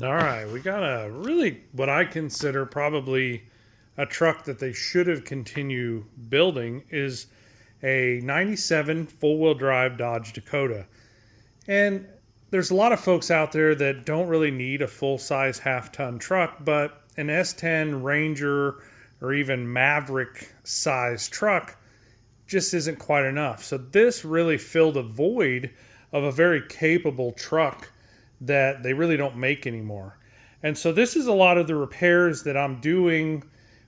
All right, we got a really what I consider probably a truck that they should have continued building is a 97 full-wheel drive Dodge Dakota. And there's a lot of folks out there that don't really need a full-size half-ton truck, but an S10 Ranger or even Maverick size truck just isn't quite enough. So this really filled a void of a very capable truck that they really don't make anymore. And so this is a lot of the repairs that I'm doing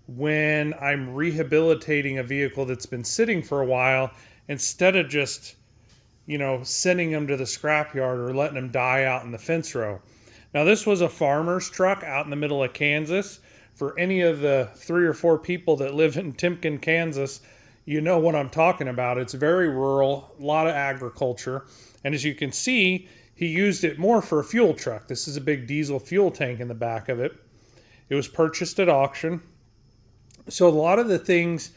when I'm rehabilitating a vehicle that's been sitting for a while instead of just, sending them to the scrapyard or letting them die out in the fence row. Now, this was a farmer's truck out in the middle of Kansas. For any of the 3 or 4 people that live in Timken, Kansas, you know what I'm talking about. It's very rural, a lot of agriculture. And as you can see, he used it more for a fuel truck. This is a big diesel fuel tank in the back of it. It was purchased at auction. So a lot of the things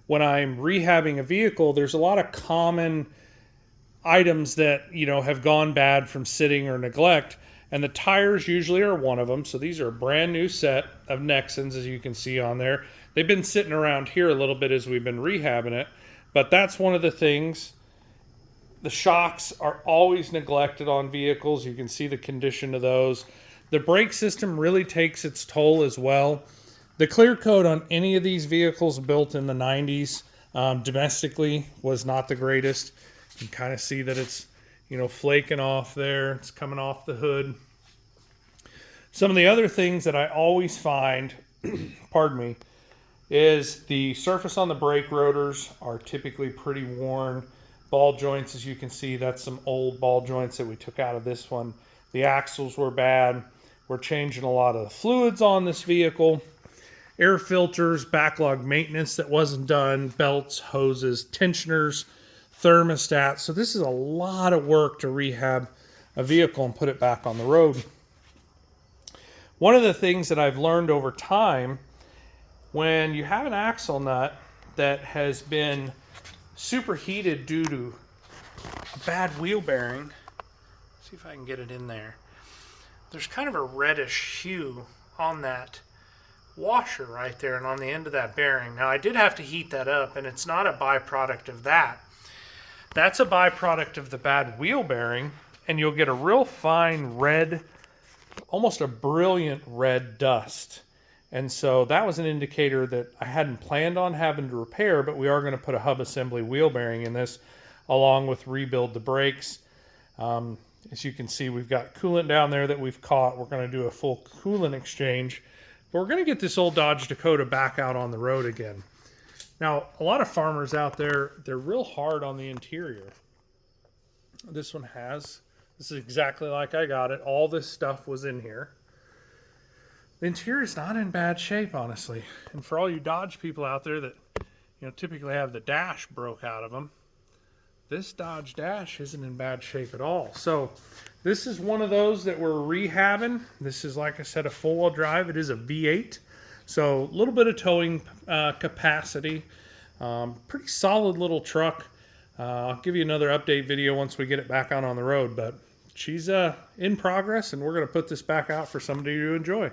when I'm rehabbing a vehicle, there's a lot of common items that, have gone bad from sitting or neglect. And the tires usually are one of them. So these are a brand new set of Nexans, as you can see on there. They've been sitting around here a little bit as we've been rehabbing it. But that's one of the things. The shocks are always neglected on vehicles. You can see the condition of those. The brake system really takes its toll as well. The clear coat on any of these vehicles built in the 90s domestically was not the greatest. You can kind of see that it's, flaking off there. It's coming off the hood. Some of the other things that I always find, pardon me, is the surface on the brake rotors are typically pretty worn. Ball joints, as you can see, that's some old ball joints that we took out of this one. The axles were bad. We're changing a lot of the fluids on this vehicle. Air filters, backlog maintenance that wasn't done, belts, hoses, tensioners, thermostats. So this is a lot of work to rehab a vehicle and put it back on the road. One of the things that I've learned over time, when you have an axle nut that has been superheated due to a bad wheel bearing, see if I can get it in there. There's kind of a reddish hue on that washer right there and on the end of that bearing. Now I did have to heat that up, and it's not a byproduct of that. That's a byproduct of the bad wheel bearing, and you'll get a real fine red, almost a brilliant red dust. And so that was an indicator that I hadn't planned on having to repair, but we are going to put a hub assembly wheel bearing in this, along with rebuild the brakes. As you can see, we've got coolant down there that we've caught. We're going to do a full coolant exchange. But we're going to get this old Dodge Dakota back out on the road again. Now, a lot of farmers out there, they're real hard on the interior. This is exactly like I got it. All this stuff was in here. The interior is not in bad shape, honestly. And for all you Dodge people out there that, typically have the dash broke out of them, this Dodge dash isn't in bad shape at all. So this is one of those that we're rehabbing. This is, like I said, a four-wheel drive. It is a V8. So a little bit of towing capacity. Pretty solid little truck. I'll give you another update video once we get it back out on the road. But she's in progress, and we're going to put this back out for somebody to enjoy.